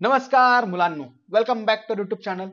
नमस्कार मुलांनो, welcome back to YouTube channel.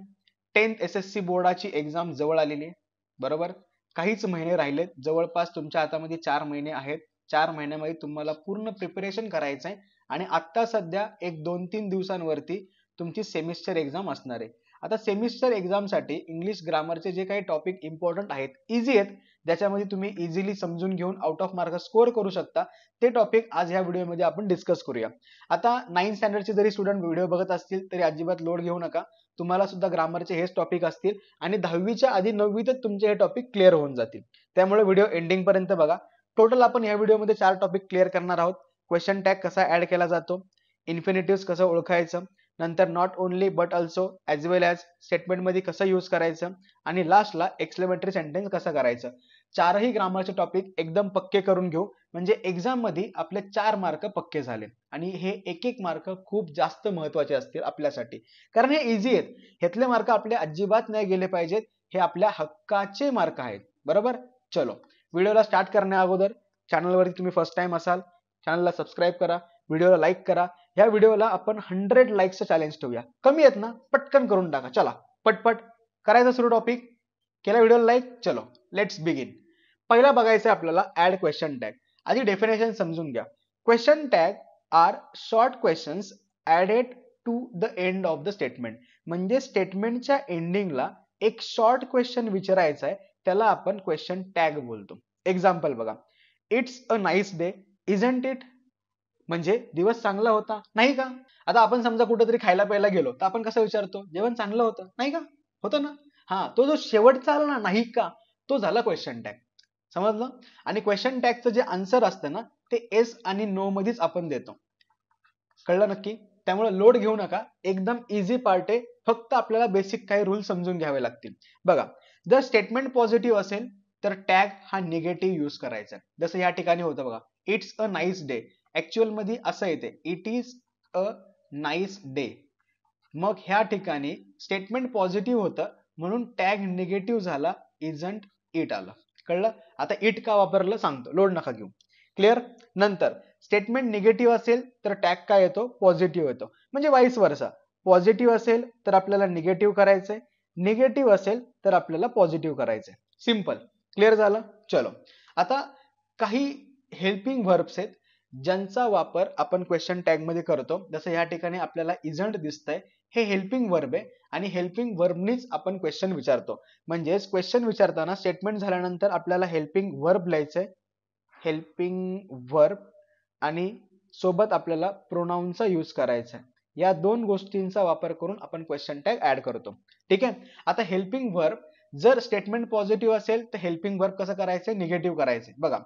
10th SSC बोर्डाची एक्झाम जवळ आलेली आहे. बरोबर, काहीच महिने राहिलेत. जवळपास तुमच्या हातामध्ये 4 महिने आहेत. 4 महिन्यामध्ये तुम्हाला पूर्ण प्रिपरेशन करायचं आहे आणि आता सध्या एक 2-3 दिवसांवरती तुमची सेमिस्टर एक्झाम असणार आहे. आता सेमिस्टर एक्झामसाठी इंग्लिश ग्रामरचे जे काही टॉपिक इम्पॉर्टंट आहेत, इझी आहेत, ज्याच्यामध्ये तुम्ही इझिली समजून घेऊन आउट ऑफ मार्क स्कोअर करू शकता, ते टॉपिक आज ह्या व्हिडिओमध्ये आपण डिस्कस करूया. आता 9th स्टँडर्डचे जरी स्टुडंट व्हिडिओ बघत असतील तरी अजिबात लोड घेऊ नका. तुम्हाला सुद्धा ग्रामरचे हेच टॉपिक असतील आणि 10वीच्या आधी 9वीतच तुमचे हे टॉपिक क्लिअर होऊन जातील. त्यामुळे व्हिडिओ एंडिंग पर्यंत बघा. टोटल आपण या व्हिडिओमध्ये 4 टॉपिक क्लिअर करणार आहोत. क्वेश्चन टॅग कसा ऍड केला जातो, इन्फिनिटिव्ह कसं ओळखायचं, नंतर not only but also as well as statement मध्ये कसं यूज करायचं आणि लास्टला एक्सक्लेमेटरी सेंटेन्स कसं करायचं. चारही ग्रामरचे टॉपिक एकदम पक्के करून घेऊ, म्हणजे एक्झाम मध्ये आपले 4 मार्क पक्के झाले. आणि हे एक मार्क खूप जास्त महत्वाचे असतील आपल्यासाठी, कारण हे इझी आहेत. ह्यातले मार्क आपले अजिबात नाही गेले पाहिजेत. हे आपल्या हक्काचे मार्क आहेत. बरोबर, चलो व्हिडिओला स्टार्ट करण्या अगोदर चॅनलवरती तुम्ही फर्स्ट टाइम असाल, चॅनलला सबस्क्राईब करा, व्हिडिओला लाईक करा. ह्या व्हिडिओला आपण 100 लाईक्सचं चॅलेंज ठेवूया. कमी आहेत ना, पटकन करून टाका. चला पटपट करायचं सुरू. टॉपिक केला, व्हिडिओला लाईक. चलो लेट्स बिगिन. पहिला बघायचं आपल्याला ऍड क्वेश्चन टॅग. आधी डेफिनेशन समजून घ्या. Question tag are short questions added to the end of the statement. म्हणजे स्टेटमेंटच्या एंडिंगला एक शॉर्ट क्वेश्चन विचारायचा आहे, त्याला आपण क्वेश्चन टॅग बोलतो. एक्झाम्पल बघा, it's a nice day isn't it. म्हणजे दिवस चांगला होता नाही का. आता आपण समजा कुठेतरी खायला प्यायला गेलो तर आपण कसं विचारतो, जेवण चांगलं होतं नाही का, होतं ना. हा, तो जो शेवटचा आला ना, नाही का, तो झाला क्वेश्चन टॅग. समजलं. आणि क्वेश्चन टॅगचं जे आन्सर असतं ना, ते येस आणि नो मध्येच आपण देतो. कळलं नक्की. त्यामुळे लोड घेऊ नका, एकदम इझी पार्ट आहे. फक्त आपल्याला बेसिक काही रूल समजून घ्यावे लागतील. बघा, जर स्टेटमेंट पॉझिटिव्ह असेल तर टॅग हा निगेटिव्ह यूज करायचा. जसं या ठिकाणी होतं बघा, it's a nice day. Actual मध्ये असं येते, it is a nice day. मग ह्या ठिकाणी स्टेटमेंट पॉझिटिव्ह होतं म्हणून टॅग निगेटिव्ह झाला, इजंट इट आलं. कळलं. आता इट का वापरलं सांगतो, लोड नका घेऊ. क्लिअर. नंतर स्टेटमेंट निगेटिव्ह असेल तर टॅग काय येतो, पॉझिटिव्ह येतो. म्हणजे वाईस वर्सा, पॉझिटिव्ह असेल तर आपल्याला निगेटिव्ह करायचंय, निगेटिव्ह असेल तर आपल्याला पॉझिटिव्ह करायचंय. सिंपल. क्लिअर झालं. चलो, आता काही हेल्पिंग व्हर्ब्स आहेत ज्यांचा वापर आपण क्वेश्चन टॅग मध्ये करतो. जसं या ठिकाणी आपल्याला इजंट दिसतंय, हे हेल्पिंग वर्ब आहे आणि हेल्पिंग वर्बनीच आपण क्वेश्चन विचारतो. म्हणजेच क्वेश्चन विचारताना स्टेटमेंट झाल्यानंतर आपल्याला हेल्पिंग वर्ब लिहायचंय, हेल्पिंग वर्ब, आणि सोबत आपल्याला प्रोनाउनचा यूज करायचा आहे. या दोन गोष्टींचा वापर करून आपण क्वेश्चन टॅग ऍड करतो. ठीक आहे. आता हेल्पिंग वर्ब जर स्टेटमेंट पॉझिटिव्ह असेल तर हेल्पिंग वर्ब कसं करायचंय, निगेटिव्ह करायचंय. बघा,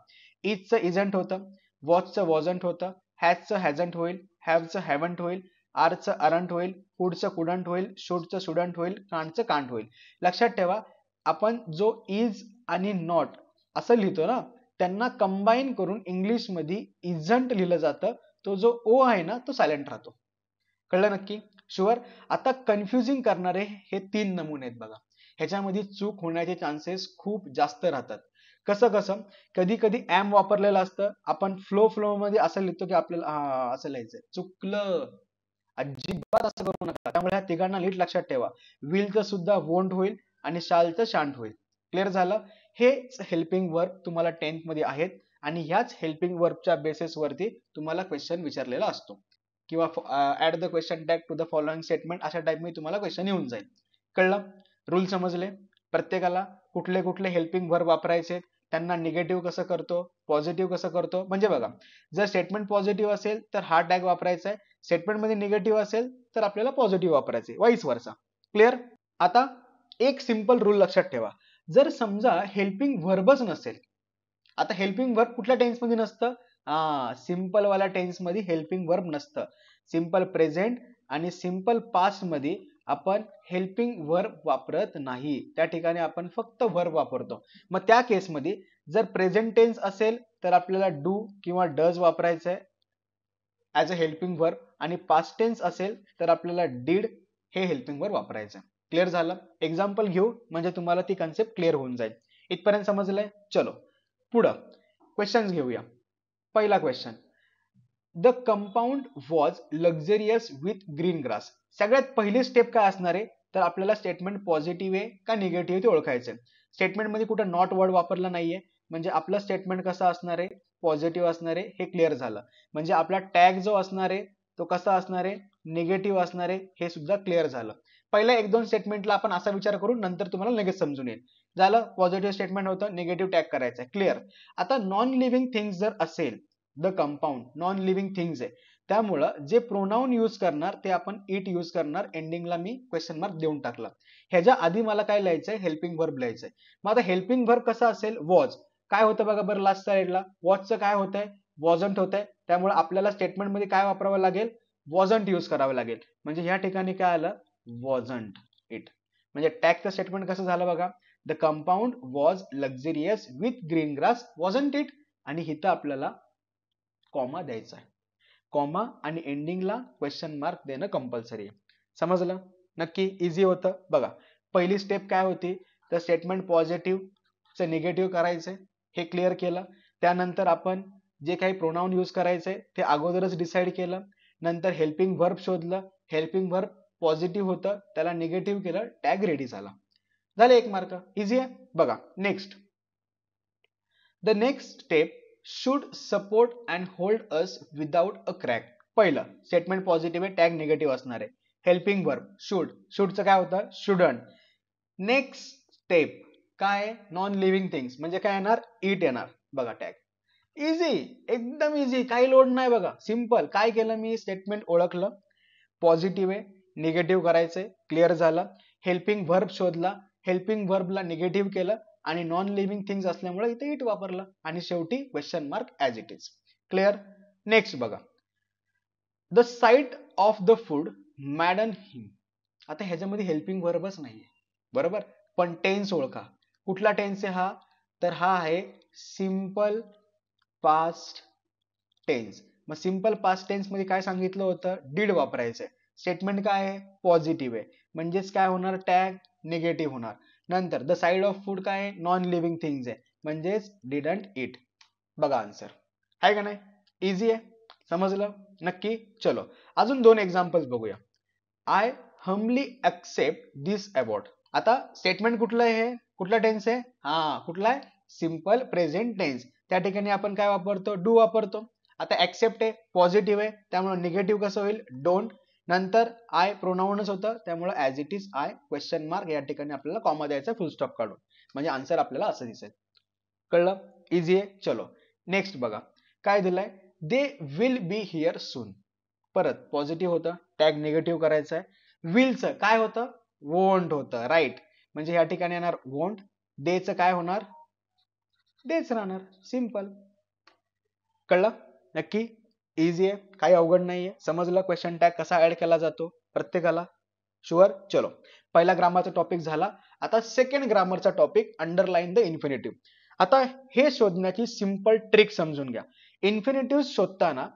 इजचं इजंट होतं, वॉचचं वॉजंट होतं, हॅजचं हॅजंट होईल, हॅवचं हॅवंट होईल, आरचं अरंट होईल, कुडचं कुडंट होईल, शुडचं शुडंट होईल, कांटचं कांट होईल. लक्षात ठेवा, आपण जो इज आणि नॉट असं लिहितो ना, त्यांना कंबाईन करून इंग्लिश मध्ये इजंट लिहिलं जातं. तो जो ओ आहे ना, तो सायलेंट राहतो. कळलं नक्की. शुअर. आता कन्फ्युजिंग करणारे हे 3 नमुने आहेत बघा. ह्याच्यामध्ये चूक होण्याचे चान्सेस खूप जास्त राहतात. कसं कसं, कधी कधी ऍम वापरलेलं असतं, आपण फ्लो मध्ये असं लिहितो की आपल्याला असं लिहायचंय, चुकलं. अजिबात असं करू नका. त्यामुळे ह्या तिघांना नीट लक्षात ठेवा. विलचं सुद्धा वोंट होईल आणि शालचं शांट होईल. क्लिअर झालं. हेच हेल्पिंग वर्ब तुम्हाला 10th मध्ये आहेत आणि ह्याच हेल्पिंग वर्बच्या बेसिस वरती तुम्हाला क्वेश्चन विचारलेला असतो. किंवा add the question tag to the following statement, अशा टाइप मध्ये तुम्हाला क्वेश्चन येऊन जाईल. कळलं. रूल समजले. प्रत्येकाला कुठले कुठले हेल्पिंग वर्ब वापरायचे, त्यांना निगेटिव्ह कसं करतो, पॉझिटिव्ह कसं करतो. म्हणजे बघा, जर स्टेटमेंट पॉझिटिव्ह असेल तर हा टॅग वापरायचा आहे, स्टेटमेंट मध्ये निगेटिव्ह असेल तर आपल्याला पॉझिटिव्ह वापरायचे, वाईस वर्सा. क्लिअर. आता एक सिंपल रूल लक्षात ठेवा. जर समजा हेल्पिंग व्हर्बच नसेल, आता हेल्पिंग वर्ब कुठल्या टेन्स मध्ये नसतं, सिंपल वाल्या टेन्स मध्ये हेल्पिंग वर्ब नसतं. सिंपल प्रेझेंट आणि सिंपल पास्ट मध्ये आपण हेल्पिंग वर्ब वापरत नाही. त्या ठिकाणी आपण फक्त वर्ब वापरतो. मग त्या केसमध्ये जर प्रेझेंट टेन्स असेल तर आपल्याला डू किंवा डज वापरायचंय ऍज अ हेल्पिंग वर्ब, आणि पास्ट टेन्स असेल तर आपल्याला डीड हे हेल्पिंग वर्ब वापरायचं. क्लिअर झालं. एक्झाम्पल घेऊ म्हणजे तुम्हाला ती कन्सेप्ट क्लिअर होऊन जाईल. इथपर्यंत समजलंय. चलो पुढं क्वेश्चन घेऊया. पहिला question, the compound was luxurious with green grass. सगळ्यात पहिली स्टेप काय असणार आहे, तर आपल्याला स्टेटमेंट पॉझिटिव्ह आहे का निगेटिव्ह आहे ते ओळखायचं. स्टेटमेंट मध्ये कुठं नॉट वर्ड वापरला नाहीये, म्हणजे आपलं स्टेटमेंट कसं असणार आहे, पॉझिटिव्ह असणार आहे, हे क्लिअर झालं. म्हणजे आपला टॅग जो असणार आहे तो कसा असणार आहे, निगेटिव्ह असणार आहे, हे सुद्धा क्लिअर झालं. पहिल्या एक दोन स्टेटमेंटला आपण असा विचार करू, नंतर तुम्हाला लगेच समजून येईल. झालं, पॉझिटिव्ह स्टेटमेंट होतं, निगेटिव्ह टॅग करायचं, क्लिअर. आता नॉन लिव्हिंग थिंग्स जर असेल, the compound non living things आहे, त्यामुळं जे प्रोनाउन यूज करणार ते आपण इट यूज करणार. एंडिंगला मी क्वेश्चन मार्क देऊन टाकला. ह्याच्या आधी मला काय लिहायचंय, हेल्पिंग वर्ब लिहायचंय. मग आता हेल्पिंग वर्ब कसा असेल, वॉज. काय होतं बघा बरं लास्ट साइडला, वॉजचं काय होतंय, वॉजंट होतंय. त्यामुळे आपल्याला स्टेटमेंट मध्ये काय वापरावं लागेल, वॉजंट यूज करावं लागेल. म्हणजे ह्या ठिकाणी काय आलं, वॉजंट इट. म्हणजे टॅगचं स्टेटमेंट कसं झालं बघा, the compound was luxurious with green grass wasn't it. आणि इथं आपल्याला कॉमा द्यायचा आहे. कॉमा आणि एंडिंगला क्वेश्चन मार्क देणं कंपल्सरी आहे. समजलं, नक्की इझी होतं बघा. पहिली स्टेप काय होती, तर स्टेटमेंट पॉझिटिव्ह निगेटिव्ह करायचंय, हे क्लिअर केलं. त्यानंतर आपण जे काही प्रोनाउन यूज करायचंय ते अगोदरच डिसाईड केलं. नंतर हेल्पिंग वर्ब शोधलं, हेल्पिंग वर्ब पॉझिटिव्ह होतं, त्याला निगेटिव्ह केलं, टॅग रेडी झाला. झाले 1 मार्क. इझी आहे बघा. Next, the next step should support and hold us without a crack. पहिलं स्टेटमेंट पॉझिटिव्ह आहे, टॅग निगेटिव्ह असणार आहे. हेल्पिंग वर्ब शुड, शुडचं काय होतं, शुडंट. नेक्स्ट स्टेप काय, नॉन लिव्हिंग थिंग्स, म्हणजे काय येणार, इट येणार. बघा टॅग. इझी, एकदम इझी, काही लोड नाही बघा, सिंपल. काय केलं मी, स्टेटमेंट ओळखलं, पॉझिटिव्ह आहे, निगेटिव्ह करायचंय, क्लिअर झालं. हेल्पिंग वर्ब शोधला, हेल्पिंग वर्बला निगेटिव्ह केलं, आणि नॉन लिव्हिंग थिंग्स असल्यामुळे इथे इट वापरलं, आणि शेवटी question mark as it is. Clear. Next बघा, the sight of the food madden him. आता ह्याच्यामध्ये हेल्पिंग वर्बच नाहीये, बरोबर. पण टेन्स ओळखा, कुठला टेन्स आहे हा, तर हा आहे सिंपल पास्ट टेन्स. मग सिंपल पास्ट टेन्स मध्ये काय सांगितलं होतं, डिड वापरायचंय. स्टेटमेंट काय आहे, पॉझिटिव्ह आहे, म्हणजेच काय होणार, टॅग निगेटिव्ह होणार. नंतर द साइड ऑफ फूड काय आहे, नॉन लिव्हिंग थिंग्स आहे, म्हणजेच डिडंट इट. बघा आन्सर आहे का नाही, इझी आहे, समजलं नक्की. चलो अजून 2 एक्झाम्पल्स बघूया. I humbly accept this award. आता स्टेटमेंट कुठलं आहे, कुठला टेन्स आहे, हा कुठला आहे, सिंपल प्रेझेंट टेन्स. त्या ठिकाणी आपण काय वापरतो, डू वापरतो. आता ऍक्सेप्ट आहे, पॉझिटिव्ह आहे, त्यामुळे निगेटिव्ह कसं होईल, डोंट. नंतर आय प्रोनाउनच होतं, त्यामुळे as it is I, question mark, या ठिकाणी आपल्याला कॉमा द्यायचा फुल स्टॉप काढून. म्हणजे आन्सर आपल्याला असं दिसेल. कळलं, इझी आहे. चलो नेक्स्ट बघा, काय दिलंय, दे विल बी हिअर सून. परत पॉझिटिव्ह होतं, टॅग निगेटिव्ह करायचं आहे. विलचं काय होतं, वोंट होतं, राईट. म्हणजे या ठिकाणी येणार वोंट. डेचं काय होणार, डेच राहणार, सिंपल. कळलं, नक्की इझी आहे, काही अवघड नाहीये. समजलं क्वेश्चन टॅग कसा ऍड केला जातो प्रत्येकाला, शुअर. चलो पहिला ग्रामरचा टॉपिक झाला. आता सेकंड ग्रामरचा टॉपिक, अंडरलाईन द इन्फिनिटिव्ह. आता हे शोधण्याची सिंपल ट्रिक समजून घ्या. इन्फिनिटिव्ह शोधताना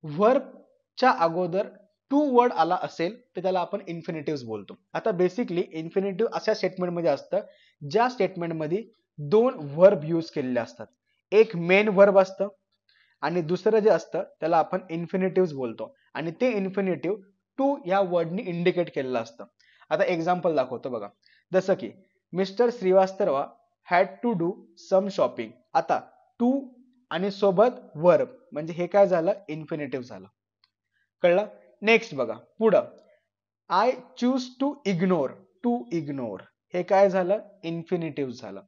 वर्बच्या अगोदर टू वर्ड आला असेल तर त्याला आपण इन्फिनिटिव्ह बोलतो. आता बेसिकली इन्फिनिटिव्ह अशा स्टेटमेंटमध्ये असतं ज्या स्टेटमेंटमध्ये 2 वर्ब यूज केलेले असतात. एक मेन वर्ब असतं आणि दुसरं जे असतं त्याला आपण इन्फिनिटिव्ह बोलतो, आणि ते इन्फिनिटिव्ह टू या वर्डनी इंडिकेट केलेलं असतं. आता एक्झाम्पल दाखवतो बघा. जसं की mister Shrivastava had to do some shopping. आता टू आणि सोबत वर्ब, म्हणजे हे काय झालं, इन्फिनिटिव्ह झालं. कळलं. नेक्स्ट बघा पुढं, I choose to ignore. To ignore हे काय झालं, इन्फिनिटिव्ह झालं.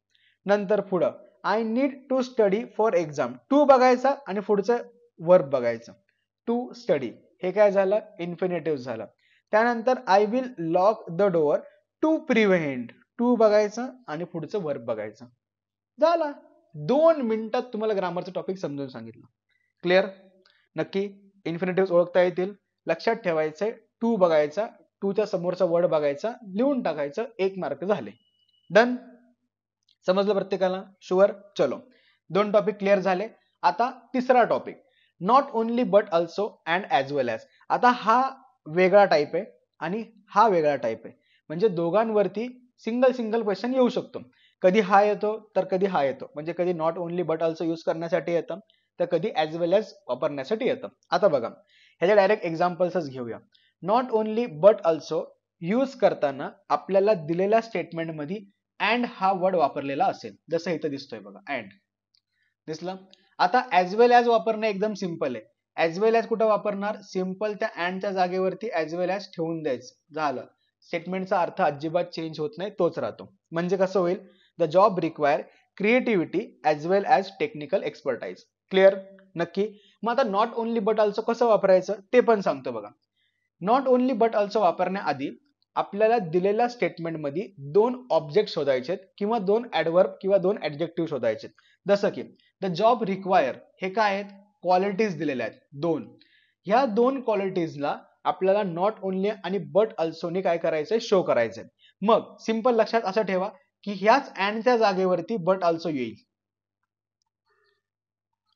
नंतर पुढं, I need to study for exam. To बघायचा आणि पुढचं वर्ब बघायचं, टू स्टडी हे काय झालं, इन्फिनिटिव्ह झालं. त्यानंतर I will lock the door to prevent. To बघायचं आणि पुढचं वर्ब बघायचं, झाला. 2 मिनिटात तुम्हाला ग्रामरचं टॉपिक समजून सांगितलं. क्लिअर, नक्की इन्फिनिटिव्ह ओळखता येतील. लक्षात ठेवायचंय, टू बघायचा, टूच्या समोरचा वर्ड बघायचा, लिहून टाकायचं, 1 मार्क झाले. डन, समजलं प्रत्येकाला, शुअर. चलो 2 टॉपिक क्लिअर झाले. आता तिसरा topic, not only but also and as well as. आता हा वेगळा टाईप आहे आणि हा वेगळा टाईप आहे, म्हणजे दोघांवरती सिंगल सिंगल क्वेश्चन येऊ शकतो. कधी हा येतो तर कधी हा येतो. म्हणजे कधी not only but also use करण्यासाठी येतं, तर कधी ऍज वेल एज वापरण्यासाठी येतं. आता बघा ह्याच्या डायरेक्ट एक्झाम्पल्सच घेऊया. Not only but also use करताना आपल्याला दिलेल्या स्टेटमेंटमध्ये अँड हा वर्ड वापरलेला असेल, जसं इथं दिसतोय बघा अँड दिसलं. आता ऍज वेल एज वापरणं एकदम सिंपल आहे. ऍज वेल एज कुठं वापरणार, सिंपल त्या अँडच्या जागेवरती ऍज वेल एज ठेवून द्यायचं, झालं. स्टेटमेंटचा अर्थ अजिबात चेंज होत नाही, तोच राहतो. म्हणजे कसं होईल, the job require creativity as well as technical expertise. Clear? नक्की. मग आता नॉट ओनली बट ऑल्सो कसं वापरायचं ते पण सांगतो बघा. नॉट ओनली बट ऑल्सो वापरण्याआधी आपल्याला दिलेल्या स्टेटमेंटमध्ये दोन ऑब्जेक्ट शोधायचे किंवा दोन ऍडवर्ब किंवा दोन ऍडजेक्टिव्ह शोधायचे. जसं की द जॉब रिक्वायर हे काय आहेत, क्वालिटीज दिलेल्या आहेत दोन. ह्या दोन क्वालिटीजला आपल्याला नॉट ओनली आणि बट ऑल्सोनी काय करायचंय, शो करायचंय. मग सिंपल लक्षात असं ठेवा की ह्याच अँडच्या जागेवरती बट ऑल्सो येईल.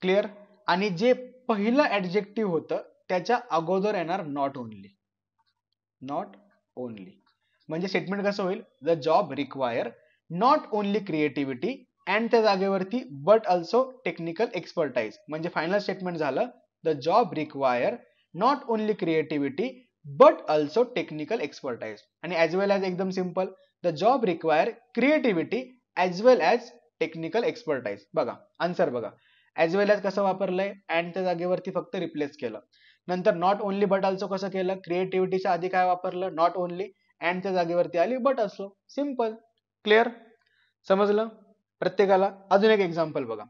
क्लिअर? आणि जे पहिलं ऍडजेक्टिव्ह होतं त्याच्या अगोदर येणार नॉट ओनली. नॉट ओनली म्हणजे स्टेटमेंट कसं होईल, the job require not only creativity and त्या जागेवरती बट ऑल्सो टेक्निकल एक्सपर्टाइज. म्हणजे फायनल स्टेटमेंट झालं, the job require not only creativity but also technical expertise. आणि ऍज वेल एज एकदम simple, the job require creativity as well as technical expertise. बघा answer बघा, as well as कसं वापरलंय, अँडच्या जागेवरती फक्त रिप्लेस केलं. नंतर नॉट ओनली बट ऑल्सो कसं केलं, क्रिएटिव्हिटीच्या आधी काय वापरलं, नॉट ओनली, अँडच्या जागेवरती आली बट ऑल्सो. सिंपल. क्लिअर? समजलं प्रत्येकाला? अजून एक एक्झाम्पल बघा.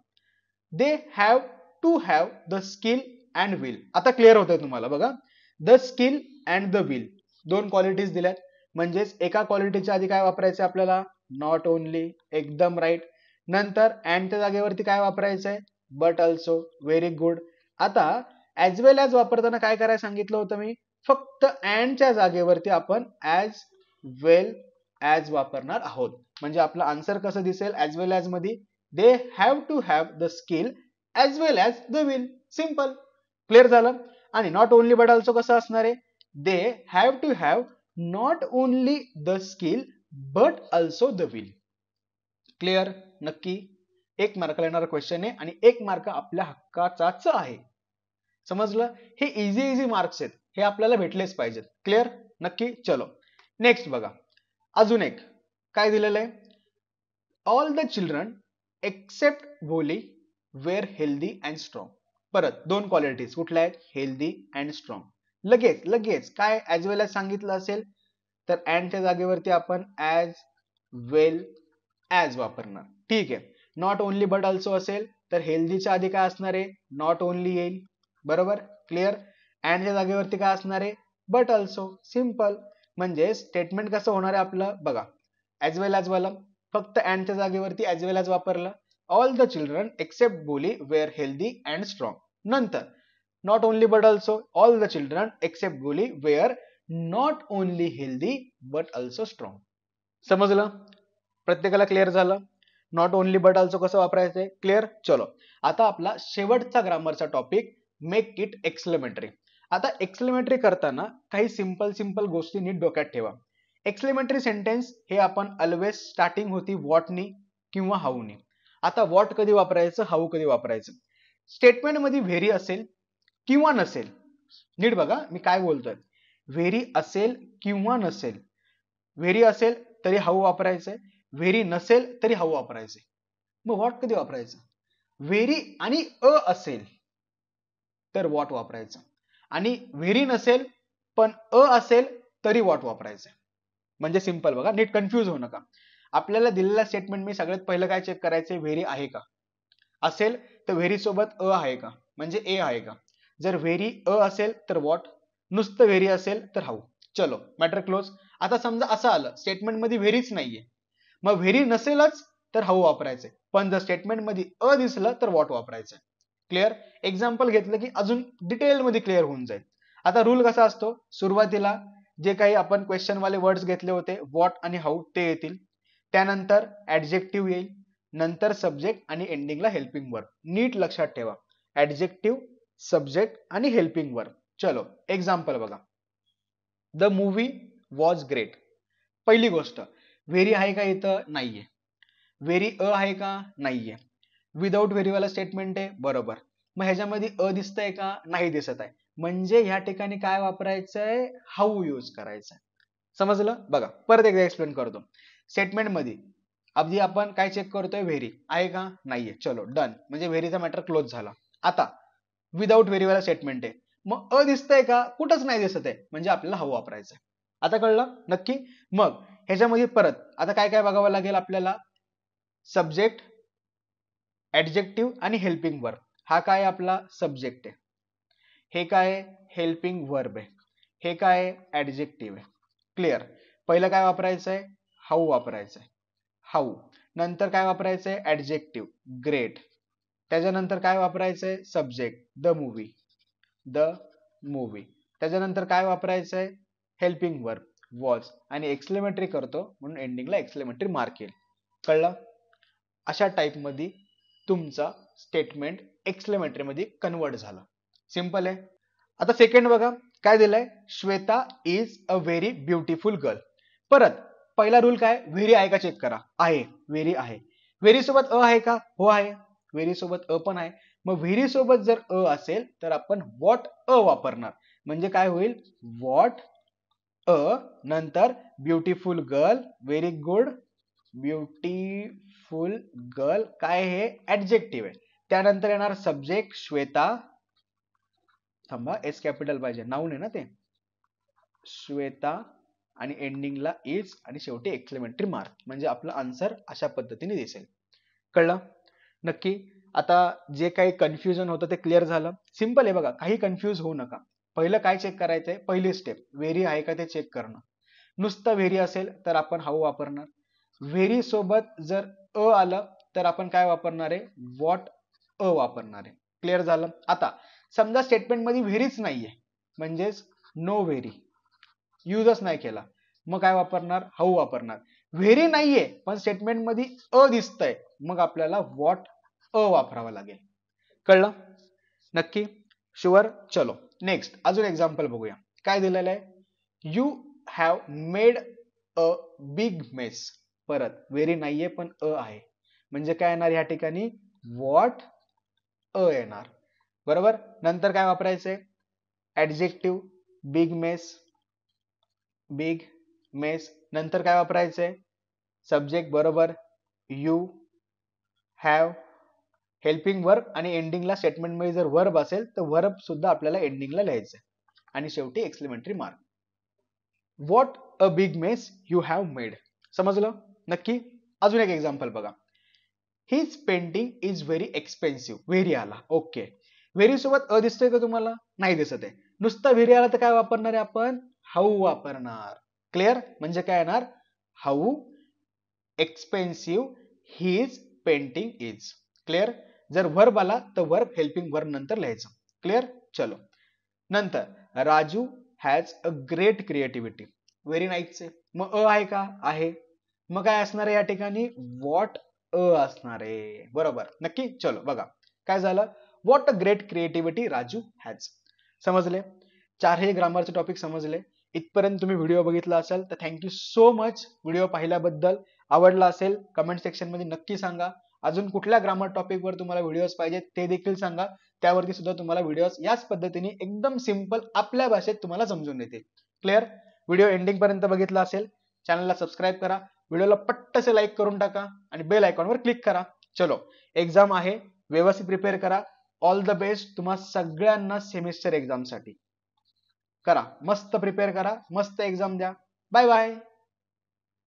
They have to have the skill and will. आता क्लिअर होतंय तुम्हाला बघा. The skill and the will दोन क्वालिटीज दिल्यात, म्हणजेच एका क्वालिटीच्या आधी काय वापरायचं आपल्याला, नॉट ओनली. एकदम राईट. नंतर अँडच्या जागेवरती काय वापरायचंय, बट ऑल्सो. Very good. आता ऍज वेल एज वापरताना काय करायला सांगितलं होतं मी, फक्त अँडच्या जागेवरती आपण ऍज वेल ऍज वापरणार आहोत. म्हणजे आपलं आन्सर कसं दिसेल ऍज वेल एज मध्ये, they have to have the skill as well as the will. Simple. Clear झालं? आणि नॉट ओनली बट ऑल्सो कसं असणार आहे, they have to have not only the skill but also the will. Clear? नक्की. एक मार्काला येणारा question आहे आणि एक मार्क आपल्या हक्काचाच आहे. समजलं? हे इझी मार्क्स आहेत, हे आपल्याला भेटलेच पाहिजेत. क्लिअर? नक्की. चलो नेक्स्ट बघा. अजून एक काय दिलेलं आहे, ऑल द चिल्ड्रन एक्सेप्ट भोली वेअर हेल्दी अँड स्ट्रॉंग. परत दोन क्वालिटीज कुठल्या आहेत, हेल्दी अँड स्ट्रॉंग. लगेच काय ऍज वेल एज सांगितलं असेल तर अँडच्या जागेवरती आपण ऍज वेल ऍज वापरणार. ठीक आहे. नॉट ओनली बट ऑल्सो असेल तर हेल्दीच्या आधी काय असणार आहे, नॉट ओनली येईल. बरोबर? क्लिअर? अँडच्या जागेवरती काय असणार आहे, बट ऑल्सो. सिंपल. म्हणजे स्टेटमेंट कसं होणार आहे आपलं बघा, ऍज वेल एज वाला फक्त अँडच्या जागेवरती ऍज वेल एज वापरलं. All the children except Boli were healthy and strong. नंतर not only but also, all the children except Boli were not only healthy but also strong. समजलं? प्रत्येकाला क्लिअर झालं? नॉट ओनली बट ऑल्सो कसं वापरायचंय? Clear? चलो आता आपला शेवटचा ग्रामरचा टॉपिक, मेक इट एक्सक्लेमेटरी. आता एक्सक्लेमेटरी करताना काही सिंपल गोष्टी नीट डोक्यात ठेवा. एक्सक्लेमेटरी सेंटेन्स हे आपण ऑलवेज स्टार्टिंग होती व्हॉटनी किंवा हाऊनी. आता व्हॉट कधी वापरायचं, हाऊ कधी वापरायचं. स्टेटमेंट मध्ये व्हेरी असेल किंवा नसेल, नीट बघा मी काय बोलतोय, व्हेरी असेल किंवा नसेल. व्हेरी असेल तरी हाऊ वापरायचंय, व्हेरी नसेल तरी हाऊ वापरायचंय. मग व्हॉट कधी वापरायचं, व्हेरी आणि असेल तर व्हॉट वापरायचं, आणि व्हेरी नसेल पण असेल तरी व्हॉट वापरायचं. म्हणजे सिंपल बघा, नीट कन्फ्यूज होऊ नका. आपल्याला दिलेला स्टेटमेंट मी सगळ्यात पहिलं काय चेक करायचंय, व्हेरी आहे का. असेल तर व्हेरी सोबत आहे का, म्हणजे ए आहे का. जर व्हेरी असेल तर व्हॉट, नुसतं व्हेरी असेल तर हाऊ. चलो मॅटर क्लोज. आता समजा असं आलं स्टेटमेंट मध्ये व्हेरीच नाहीये, मग व्हेरी नसेलच तर हाऊ वापरायचंय, पण जर स्टेटमेंट मध्ये दिसलं तर व्हॉट वापरायचंय. क्लिअर? एक्झाम्पल घेतलं की अजून डिटेल मध्ये क्लिअर होऊन जाईल. आता रूल कसा असतो, सुरुवातीला जे काही आपण क्वेश्चन वाले वर्ड्स घेतले होते व्हॉट आणि हाऊ ते येतील, त्यानंतर ऍडजेक्टिव्ह येईल, नंतर सब्जेक्ट आणि एंडिंगला हेल्पिंग वर्ब. नीट लक्षात ठेवा, ऍडजेक्टिव्ह, सब्जेक्ट आणि हेल्पिंग वर्ब. चलो एक्झाम्पल बघा. The movie was great. पहिली गोष्ट, व्हेरी आहे का इथं, नाहीये. व्हेरी आहे का, नाहीये. विदाउट व्हेरी वाला स्टेटमेंट आहे, बरोबर. मग ह्याच्यामध्ये अ दिसतंय का? नाही दिसत आहे. म्हणजे ह्या ठिकाणी काय वापरायचंय? हाऊ यूज करायचंय. समजलं? बघा परत एकदा एक्सप्लेन करतो. स्टेटमेंट मध्ये अगदी आपण काय चेक करतोय? व्हेरी आहे का? नाहीये. चलो डन, म्हणजे व्हेरीचा मॅटर क्लोज झाला. आता विदाउट व्हेरी वाला स्टेटमेंट आहे. मग अ दिसतंय का? कुठंच नाही दिसत आहे, म्हणजे आपल्याला हाऊ वापरायचंय. आता कळलं नक्की? मग ह्याच्यामध्ये परत आता काय काय बघावं लागेल आपल्याला? सब्जेक्ट, ऍडजेक्टिव्ह आणि हेल्पिंग वर्ब. हा काय आपला सब्जेक्ट आहे, हे काय हेल्पिंग वर्ब आहे, हे काय ऍडजेक्टिव्ह आहे. क्लिअर? पहिलं काय वापरायचंय? हाऊ वापरायचंय. हाऊ. नंतर काय वापरायचंय? Adjective great. त्याच्यानंतर काय वापरायचंय? Subject the movie. The movie. त्याच्यानंतर काय वापरायचंय? Helping verb was. आणि एक्सक्लेमेटरी करतो म्हणून एंडिंगला एक्सक्लेमेटरी मार्क येईल. कळलं? अशा टाइप मध्ये तुमचा स्टेटमेंट एक्सक्लेमेटरी मध्ये कन्वर्ट झालं. सिंपल आहे. आता सेकंड बघा काय दिलंय? Shweta is a very beautiful girl. परत पहिला रूल काय? व्हेरी आहे का चेक करा. आहे, व्हेरी आहे. व्हेरी सोबत अ आहे का? हो आहे. व्हेरी सोबत अ पण आहे. मग व्हेरी सोबत जर अ असेल तर आपण व्हॉट अ वापरणार. म्हणजे काय होईल? व्हॉट अ नंतर beautiful girl. Very good. Beautiful girl काय हे? ऍडजेक्टिव्ह आहे. त्यानंतर येणार सब्जेक्ट श्वेता. थांबा, एस कॅपिटल पाहिजे, नाऊन आहे ना ते. श्वेता आणि एंडिंगला इज आणि शेवटी एक्सक्लेमेटरी मार्क. म्हणजे आपलं आन्सर अशा पद्धतीने दिसेल. कळलं नक्की? आता जे काही कन्फ्युजन होतं ते क्लिअर झालं. सिंपल आहे बघा, काही कन्फ्युज होऊ नका. पहिलं काय चेक करायचंय? पहिली स्टेप व्हेरी आहे का ते चेक करणं. नुसतं व्हेरी असेल तर आपण हाऊ वापरणार. व्हेरी सोबत जर अ आलं तर आपण काय वापरणार आहे? व्हॉट अ वापरणार आहे. क्लिअर झालं? आता समजा स्टेटमेंट मध्ये व्हेरीच नाहीये, म्हणजेच नो व्हेरी, युजच नाही केला, मग काय वापरणार? हाऊ वापरणार. व्हेरी नाहीये पण स्टेटमेंट मध्ये अ दिसतंय, मग आपल्याला व्हॉट अ वापरावा लागेल. कळलं नक्की? शुअर? चलो नेक्स्ट अजून एक्झाम्पल बघूया. काय दिलेलं आहे? You have made a big mess. परत व्हेरी नाहीये पण अ आहे, म्हणजे काय येणार या ठिकाणी? व्हॉट अ येणार. बरोबर? नंतर काय वापरायचंय? Adjective big mess. Big mess. नंतर काय वापरायचंय? सब्जेक्ट बरोबर यू हॅव. हेल्पिंग वर्ब आणि एंडिंगला स्टेटमेंट मध्ये जर वर्ब असेल तर वर्ब सुद्धा आपल्याला एंडिंगला लिहायचं. आणि शेवटी exclamatory mark. What a big mess you have made. समजलं नक्की? अजून एक एक्झाम्पल बघा. His painting is very expensive. Very आला. ओके. व्हेरी सोबत अ दिसतोय का तुम्हाला? नाही दिसत आहे. नुसतं व्हेरी आला तर काय वापरणार आहे आपण? हाऊ वापरणार. क्लिअर? म्हणजे काय येणार? How expensive his painting is. Clear? जर वर्ब आला तर वर्ब हेल्पिंग वर्ब नंतर लिहायचं. क्लिअर? चलो नंतर Raju has a great creativity. Very nice आहे. मग अ आहे का? आहे. मग काय असणार आहे या ठिकाणी? व्हॉट अ असणार आहे. बरोबर नक्की? चलो बघा काय झालं? What a great creativity Raju has. समजले? चारही ग्रामरचे टॉपिक समजले. इथपर्यंत तुम्ही व्हिडिओ बघितला असेल तर थँक्यू सो मच व्हिडिओ पाहिल्याबद्दल. आवडला असेल कमेंट सेक्शन मध्ये नक्की सांगा. अजून कुठल्या ग्रामर टॉपिक वर तुम्हाला व्हिडिओज पाहिजेत ते देखील सांगा. त्यावरती सुद्धा तुम्हाला व्हिडिओज याच पद्धतीने एकदम सिंपल आपल्या भाषेत तुम्हाला समजून येतील. क्लिअर? व्हिडिओ एंडिंग पर्यंत बघितला असेल, चॅनलला सबस्क्राईब करा, व्हिडिओला पट्टसे लाईक करून टाका आणि बेल आयकॉनवर क्लिक करा. चलो एक्झाम आहे, व्यवस्थित प्रिपेअर करा. ऑल द बेस्ट तुम्हा सगळ्यांना सेमिस्टर एक्झाम साठी. करा मस्त प्रिपेअर करा, मस्त एक्झाम द्या. Bye bye.